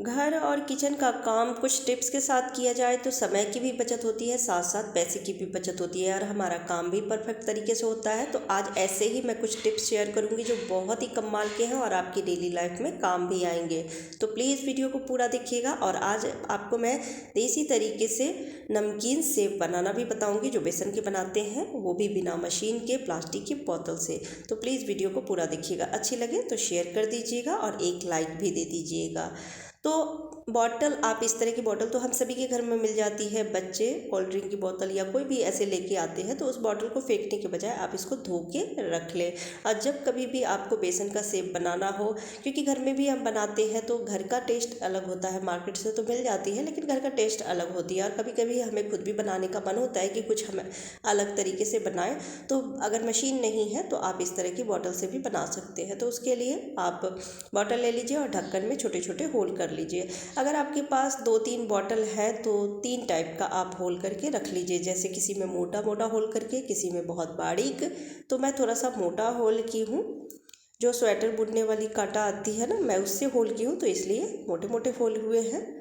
घर और किचन का काम कुछ टिप्स के साथ किया जाए तो समय की भी बचत होती है, साथ साथ पैसे की भी बचत होती है और हमारा काम भी परफेक्ट तरीके से होता है। तो आज ऐसे ही मैं कुछ टिप्स शेयर करूंगी जो बहुत ही कमाल के हैं और आपकी डेली लाइफ में काम भी आएंगे। तो प्लीज़ वीडियो को पूरा देखिएगा। और आज आपको मैं देसी तरीके से नमकीन सेव बनाना भी बताऊँगी, जो बेसन के बनाते हैं, वो भी बिना मशीन के, प्लास्टिक की बोतल से। तो प्लीज़ वीडियो को पूरा देखिएगा, अच्छी लगे तो शेयर कर दीजिएगा और एक लाइक भी दे दीजिएगा। तो बॉटल, आप इस तरह की बॉटल तो हम सभी के घर में मिल जाती है। बच्चे कोल्ड ड्रिंक की बोतल या कोई भी ऐसे लेके आते हैं तो उस बॉटल को फेंकने के बजाय आप इसको धो के रख लें। और जब कभी भी आपको बेसन का सेव बनाना हो, क्योंकि घर में भी हम बनाते हैं तो घर का टेस्ट अलग होता है, मार्केट से तो मिल जाती है लेकिन घर का टेस्ट अलग होती है। और कभी कभी हमें खुद भी बनाने का मन होता है कि कुछ हमें अलग तरीके से बनाएं, तो अगर मशीन नहीं है तो आप इस तरह की बॉटल से भी बना सकते हैं। तो उसके लिए आप बॉटल ले लीजिए और ढक्कन में छोटे छोटे होल कर लीजिए। अगर आपके पास 2-3 बॉटल है तो 3 टाइप का आप होल करके रख लीजिए, जैसे किसी में मोटा मोटा होल करके, किसी में बहुत बारीक। तो मैं थोड़ा सा मोटा होल की हूँ, जो स्वेटर बुनने वाली कांटा आती है ना, मैं उससे होल की हूँ, तो इसलिए मोटे मोटे होल हुए हैं।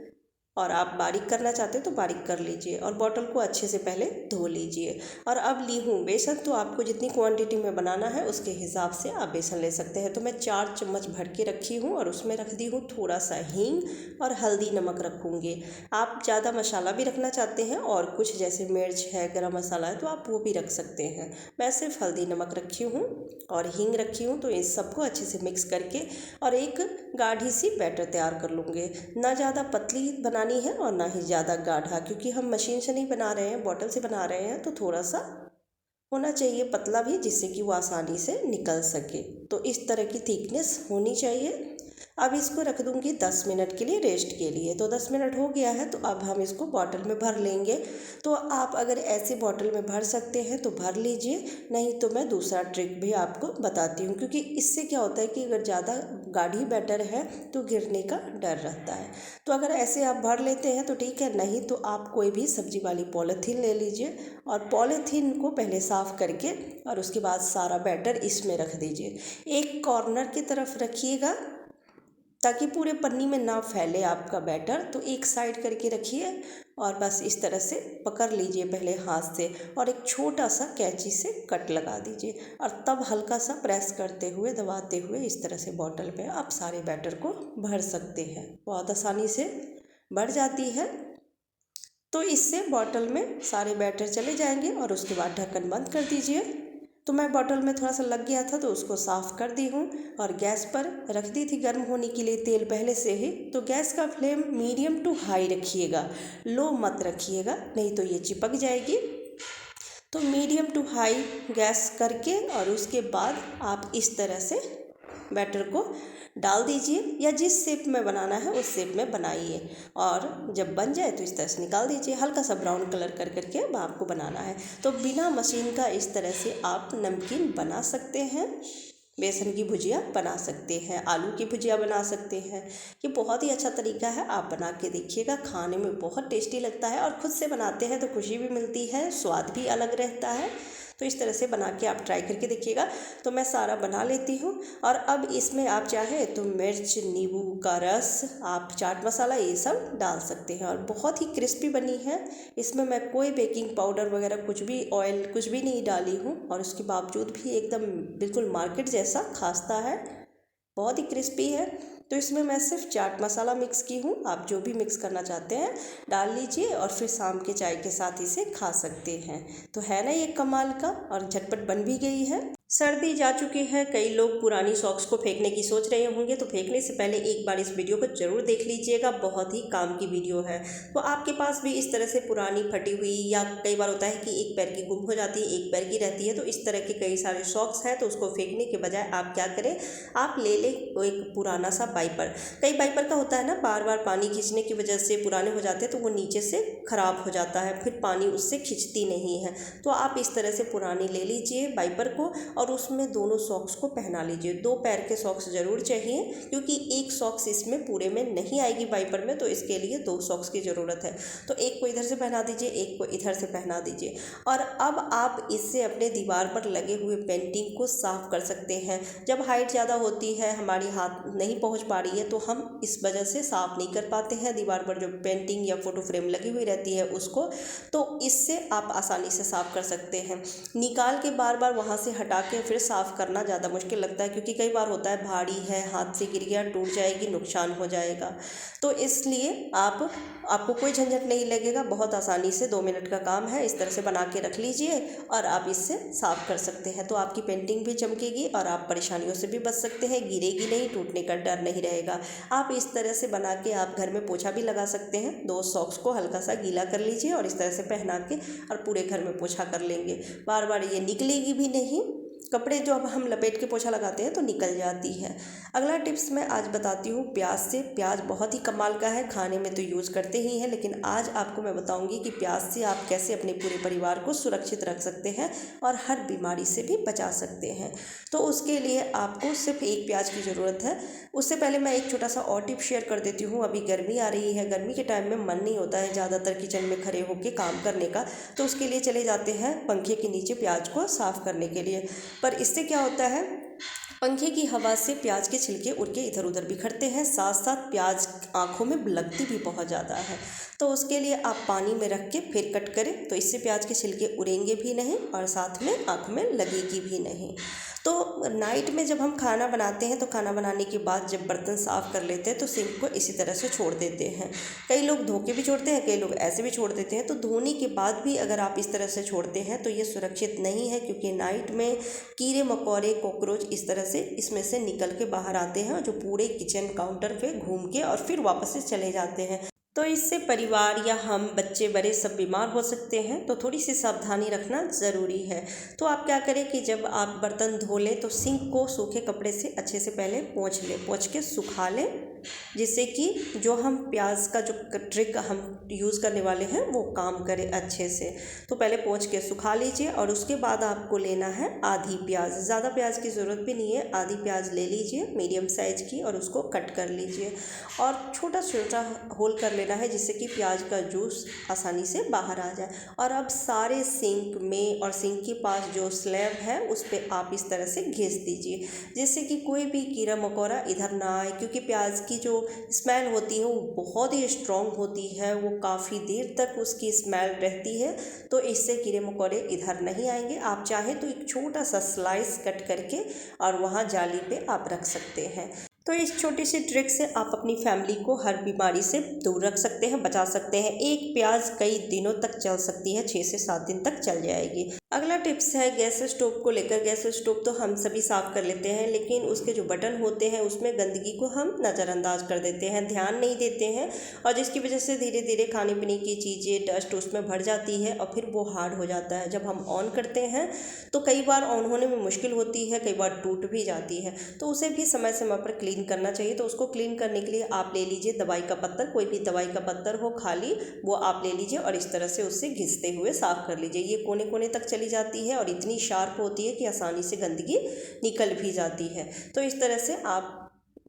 और आप बारीक करना चाहते हो तो बारीक कर लीजिए और बॉटल को अच्छे से पहले धो लीजिए। और अब ली हूँ बेसन, तो आपको जितनी क्वांटिटी में बनाना है उसके हिसाब से आप बेसन ले सकते हैं। तो मैं 4 चम्मच भर के रखी हूँ और उसमें रख दी हूँ थोड़ा सा हींग और हल्दी नमक रखूँगी। आप ज़्यादा मसाला भी रखना चाहते हैं और कुछ जैसे मिर्च है, गरम मसाला है, तो आप वो भी रख सकते हैं। मैं सिर्फ हल्दी नमक रखी हूँ और हींग रखी हूँ। तो इस सबको अच्छे से मिक्स करके और एक गाढ़ी सी बैटर तैयार कर लूँगी। ना ज़्यादा पतली बनानी है और ना ही ज़्यादा गाढ़ा, क्योंकि हम मशीन से नहीं बना रहे हैं, बॉटल से बना रहे हैं, तो थोड़ा सा होना चाहिए पतला भी, जिससे कि वो आसानी से निकल सके। तो इस तरह की थिकनेस होनी चाहिए। अब इसको रख दूंगी 10 मिनट के लिए रेस्ट के लिए। तो 10 मिनट हो गया है, तो अब हम इसको बॉटल में भर लेंगे। तो आप अगर ऐसे बॉटल में भर सकते हैं तो भर लीजिए, नहीं तो मैं दूसरा ट्रिक भी आपको बताती हूँ, क्योंकि इससे क्या होता है कि अगर ज़्यादा गाढ़ी बैटर है तो गिरने का डर रहता है। तो अगर ऐसे आप भर लेते हैं तो ठीक है, नहीं तो आप कोई भी सब्जी वाली पॉलीथीन ले लीजिए और पॉलीथीन को पहले साफ़ करके और उसके बाद सारा बैटर इसमें रख दीजिए। एक कॉर्नर की तरफ रखिएगा ताकि पूरे पन्नी में ना फैले आपका बैटर। तो एक साइड करके रखिए और बस इस तरह से पकड़ लीजिए पहले हाथ से और एक छोटा सा कैंची से कट लगा दीजिए और तब हल्का सा प्रेस करते हुए, दबाते हुए इस तरह से बॉटल में आप सारे बैटर को भर सकते हैं। बहुत आसानी से भर जाती है। तो इससे बॉटल में सारे बैटर चले जाएंगे और उसके बाद ढक्कन बंद कर दीजिए। तो मैं बॉटल में थोड़ा सा लग गया था तो उसको साफ़ कर दी हूँ और गैस पर रख दी थी गर्म होने के लिए तेल पहले से ही। तो गैस का फ्लेम मीडियम टू हाई रखिएगा, लो मत रखिएगा, नहीं तो ये चिपक जाएगी। तो मीडियम टू हाई गैस करके और उसके बाद आप इस तरह से बैटर को डाल दीजिए या जिस शेप में बनाना है उस शेप में बनाइए। और जब बन जाए तो इस तरह से निकाल दीजिए, हल्का सा ब्राउन कलर कर करके अब आपको बनाना है। तो बिना मशीन का इस तरह से आप नमकीन बना सकते हैं, बेसन की भुजिया बना सकते हैं, आलू की भुजिया बना सकते हैं। ये बहुत ही अच्छा तरीका है, आप बना के देखिएगा, खाने में बहुत टेस्टी लगता है और ख़ुद से बनाते हैं तो खुशी भी मिलती है, स्वाद भी अलग रहता है। तो इस तरह से बना के आप ट्राई करके देखिएगा। तो मैं सारा बना लेती हूँ और अब इसमें आप चाहें तो मिर्च, नींबू का रस, आप चाट मसाला, ये सब डाल सकते हैं और बहुत ही क्रिस्पी बनी है। इसमें मैं कोई बेकिंग पाउडर वगैरह कुछ भी, ऑयल कुछ भी नहीं डाली हूँ और उसके बावजूद भी एकदम बिल्कुल मार्केट जैसा खास्ता है, बहुत ही क्रिस्पी है। तो इसमें मैं सिर्फ चाट मसाला मिक्स की हूँ, आप जो भी मिक्स करना चाहते हैं डाल लीजिए और फिर शाम के चाय के साथ इसे खा सकते हैं। तो है ना ये कमाल का, और झटपट बन भी गई है। सर्दी जा चुकी है, कई लोग पुरानी सॉक्स को फेंकने की सोच रहे होंगे, तो फेंकने से पहले एक बार इस वीडियो को जरूर देख लीजिएगा, बहुत ही काम की वीडियो है। तो आपके पास भी इस तरह से पुरानी फटी हुई, या कई बार होता है कि एक पैर की गुम हो जाती है, एक पैर की रहती है, तो इस तरह के कई सारे सॉक्स हैं, तो उसको फेंकने के बजाय आप क्या करें, आप ले लें एक पुराना सा वाइपर। कई वाइपर का होता है ना, बार बार पानी खींचने की वजह से पुराने हो जाते हैं तो वो नीचे से ख़राब हो जाता है, फिर पानी उससे खिंचती नहीं है। तो आप इस तरह से पुरानी ले लीजिए वाइपर को और उसमें दोनों सॉक्स को पहना लीजिए। 2 पैर के सॉक्स ज़रूर चाहिए, क्योंकि एक सॉक्स इसमें पूरे में नहीं आएगी वाइपर में, तो इसके लिए 2 सॉक्स की ज़रूरत है। तो एक को इधर से पहना दीजिए, एक को इधर से पहना दीजिए। और अब आप इससे अपने दीवार पर लगे हुए पेंटिंग को साफ़ कर सकते हैं। जब हाइट ज़्यादा होती है, हमारी हाथ नहीं पहुंच पा रही है, तो हम इस वजह से साफ़ नहीं कर पाते हैं दीवार पर जो पेंटिंग या फोटो फ्रेम लगी हुई रहती है उसको, तो इससे आप आसानी से साफ़ कर सकते हैं। निकाल के बार बार वहाँ से हटा के फिर साफ़ करना ज़्यादा मुश्किल लगता है, क्योंकि कई बार होता है भारी है, हाथ से गिर गया, टूट जाएगी, नुकसान हो जाएगा। तो इसलिए आपको कोई झंझट नहीं लगेगा, बहुत आसानी से 2 मिनट का काम है। इस तरह से बना के रख लीजिए और आप इससे साफ़ कर सकते हैं। तो आपकी पेंटिंग भी चमकेगी और आप परेशानियों से भी बच सकते हैं, गिरेगी नहीं, टूटने का डर नहीं रहेगा। आप इस तरह से बना के आप घर में पोछा भी लगा सकते हैं। 2 सॉक्स को हल्का सा गीला कर लीजिए और इस तरह से पहना के और पूरे घर में पोछा कर लेंगे। बार बार ये निकलेगी भी नहीं। कपड़े जो अब हम लपेट के पोछा लगाते हैं तो निकल जाती है। अगला टिप्स मैं आज बताती हूँ प्याज से। प्याज बहुत ही कमाल का है, खाने में तो यूज़ करते ही हैं, लेकिन आज आपको मैं बताऊँगी कि प्याज से आप कैसे अपने पूरे परिवार को सुरक्षित रख सकते हैं और हर बीमारी से भी बचा सकते हैं। तो उसके लिए आपको सिर्फ 1 प्याज की ज़रूरत है। उससे पहले मैं एक छोटा सा और टिप शेयर कर देती हूँ। अभी गर्मी आ रही है, गर्मी के टाइम में मन नहीं होता है ज़्यादातर किचन में खड़े होकर काम करने का, तो उसके लिए चले जाते हैं पंखे के नीचे प्याज को साफ़ करने के लिए। पर इससे क्या होता है, पंखे की हवा से प्याज के छिलके उड़ के इधर उधर बिखरते हैं, साथ साथ प्याज आँखों में लगती भी बहुत ज़्यादा है। तो उसके लिए आप पानी में रख के फिर कट करें, तो इससे प्याज के छिलके उड़ेंगे भी नहीं और साथ में आँख में लगेगी भी नहीं। तो नाइट में जब हम खाना बनाते हैं तो खाना बनाने के बाद जब बर्तन साफ़ कर लेते हैं तो सिंक को इसी तरह से छोड़ देते हैं। कई लोग धो के भी छोड़ते हैं, कई लोग ऐसे भी छोड़ देते हैं। तो धोने के बाद भी अगर आप इस तरह से छोड़ते हैं तो ये सुरक्षित नहीं है, क्योंकि नाइट में कीड़े मकोड़े कॉकरोच इस तरह से इसमें से निकल के बाहर आते हैं, जो पूरे किचन काउंटर पे घूम के और फिर वापस से चले जाते हैं। तो इससे परिवार या हम बच्चे बड़े सब बीमार हो सकते हैं। तो थोड़ी सी सावधानी रखना ज़रूरी है। तो आप क्या करें कि जब आप बर्तन धो लें तो सिंक को सूखे कपड़े से अच्छे से पहले पोंछ लें, पोंछ के सुखा लें, जिससे कि जो हम प्याज का जो ट्रिक हम यूज़ करने वाले हैं वो काम करे अच्छे से। तो पहले पोंछ के सुखा लीजिए और उसके बाद आपको लेना है आधी प्याज। ज़्यादा प्याज की ज़रूरत भी नहीं है, आधी प्याज ले लीजिए मीडियम साइज़ की और उसको कट कर लीजिए और छोटा छोटा होल कर लेना है, जिससे कि प्याज का जूस आसानी से बाहर आ जाए। और अब सारे सिंक में और सिंक के पास जो स्लैब है उस पर आप इस तरह से घिस दीजिए, जिससे कि कोई भी कीड़ा मकोड़ा इधर ना आए, क्योंकि प्याज की जो स्मेल होती है वो बहुत ही स्ट्रॉन्ग होती है, वो काफ़ी देर तक उसकी स्मेल रहती है। तो इससे कीड़े मकोड़े इधर नहीं आएंगे। आप चाहे तो एक छोटा सा स्लाइस कट करके और वहाँ जाली पे आप रख सकते हैं। तो इस छोटी सी ट्रिक से आप अपनी फैमिली को हर बीमारी से दूर रख सकते हैं, बचा सकते हैं। एक प्याज कई दिनों तक चल सकती है, 6 से 7 दिन तक चल जाएगी। अगला टिप्स है गैस स्टोव को लेकर। गैस स्टोव तो हम सभी साफ़ कर लेते हैं, लेकिन उसके जो बटन होते हैं उसमें गंदगी को हम नज़रअंदाज कर देते हैं, ध्यान नहीं देते हैं, और जिसकी वजह से धीरे धीरे खाने पीने की चीज़ें डस्ट उसमें भर जाती है और फिर वो हार्ड हो जाता है। जब हम ऑन करते हैं तो कई बार ऑन होने में मुश्किल होती है, कई बार टूट भी जाती है। तो उसे भी समय समय पर क्लीन करना चाहिए। तो उसको क्लीन करने के लिए आप ले लीजिए दवाई का पत्तर, कोई भी दवाई का पत्तर हो खाली, वो आप ले लीजिए और इस तरह से उससे घिसते हुए साफ़ कर लीजिए। ये कोने कोने तक चली जाती है और इतनी शार्प होती है कि आसानी से गंदगी निकल भी जाती है। तो इस तरह से आप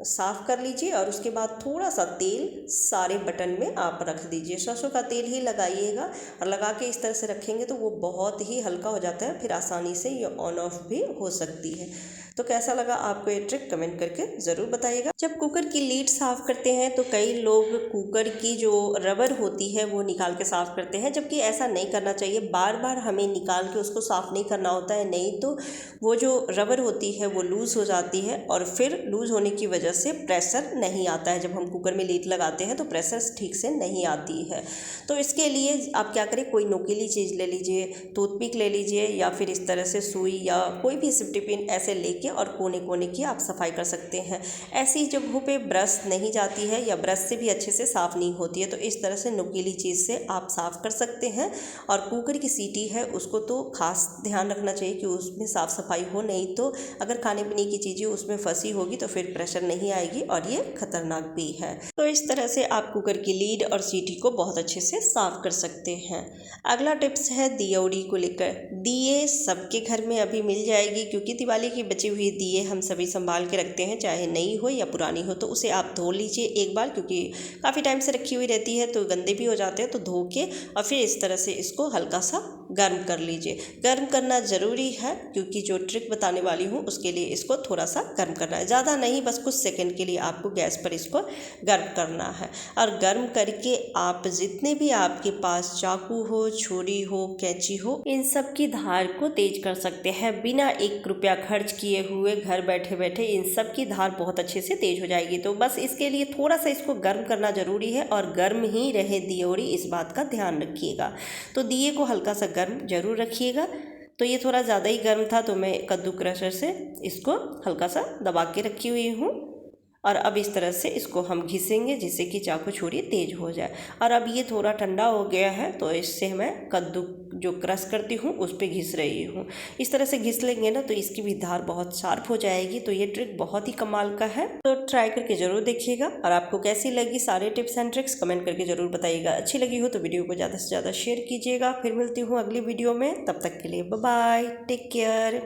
साफ़ कर लीजिए और उसके बाद थोड़ा सा तेल सारे बटन में आप रख दीजिए। सरसों का तेल ही लगाइएगा और लगा के इस तरह से रखेंगे तो वो बहुत ही हल्का हो जाता है, फिर आसानी से ये ऑन ऑफ भी हो सकती है। तो कैसा लगा आपको ये ट्रिक कमेंट करके ज़रूर बताइएगा। जब कुकर की लीड साफ़ करते हैं तो कई लोग कुकर की जो रबर होती है वो निकाल के साफ़ करते हैं, जबकि ऐसा नहीं करना चाहिए। बार बार हमें निकाल के उसको साफ़ नहीं करना होता है, नहीं तो वो जो रबर होती है वो लूज़ हो जाती है और फिर लूज़ होने की वजह से प्रेशर नहीं आता है। जब हम कुकर में लीड लगाते हैं तो प्रेशर ठीक से नहीं आती है। तो इसके लिए आप क्या करें, कोई नोकीली चीज़ ले लीजिए, टूथपिक ले लीजिए या फिर इस तरह से सुई या कोई भी सेफ्टी पिन ऐसे लेके और कोने कोने की आप सफाई कर सकते हैं। ऐसी जगहों पे ब्रश नहीं जाती है या ब्रश से भी अच्छे से साफ़ नहीं होती है, तो इस तरह से नुकीली चीज़ से आप साफ़ कर सकते हैं। और कुकर की सीटी है उसको तो खास ध्यान रखना चाहिए कि उसमें साफ़ सफाई हो, नहीं तो अगर खाने पीने की चीज़ें उसमें फंसी होगी तो फिर प्रेशर नहीं आएगी और ये खतरनाक भी है। तो इस तरह से आप कुकर की लीड और सीटी को बहुत अच्छे से साफ़ कर सकते हैं। अगला टिप्स है दियौड़ी को लेकर। दिए सबके घर में अभी मिल जाएगी, क्योंकि दिवाली की बची हुई दिए हम सभी संभाल के रखते हैं, चाहे नई हो या पुरानी हो। तो उसे आप धो लीजिए एक बार, क्योंकि काफ़ी टाइम से रखी हुई रहती है तो गंदे भी हो जाते हैं। तो धो के और फिर इस तरह से इसको हल्का सा गर्म कर लीजिए। गर्म करना ज़रूरी है, क्योंकि जो ट्रिक बताने वाली हूँ उसके लिए इसको थोड़ा सा गर्म करना है, ज़्यादा नहीं, बस कुछ सेकंड के लिए आपको गैस पर इसको गर्म करना है। और गर्म करके आप जितने भी आपके पास चाकू हो, छुरी हो, कैंची हो, इन सब की धार को तेज कर सकते हैं। बिना 1 रुपया खर्च किए हुए घर बैठे बैठे इन सब की धार बहुत अच्छे से तेज हो जाएगी। तो बस इसके लिए थोड़ा सा इसको गर्म करना ज़रूरी है, और गर्म ही रहे दियोड़ी, इस बात का ध्यान रखिएगा। तो दिए को हल्का सा गर्म जरूर रखिएगा। तो ये थोड़ा ज़्यादा ही गर्म था, तो मैं कद्दू क्रशर से इसको हल्का सा दबा के रखी हुई हूँ। और अब इस तरह से इसको हम घिसेंगे, जिससे कि चाकू छुरी तेज हो जाए। और अब ये थोड़ा ठंडा हो गया है, तो इससे मैं कद्दू जो क्रश करती हूँ उस पर घिस रही हूँ। इस तरह से घिस लेंगे ना तो इसकी भी धार बहुत शार्प हो जाएगी। तो ये ट्रिक बहुत ही कमाल का है, तो ट्राई करके ज़रूर देखिएगा। और आपको कैसी लगी सारे टिप्स एंड ट्रिक्स कमेंट करके ज़रूर बताइएगा। अच्छी लगी हो तो वीडियो को ज़्यादा से ज़्यादा शेयर कीजिएगा। फिर मिलती हूँ अगली वीडियो में, तब तक के लिए बाय बाय, टेक केयर।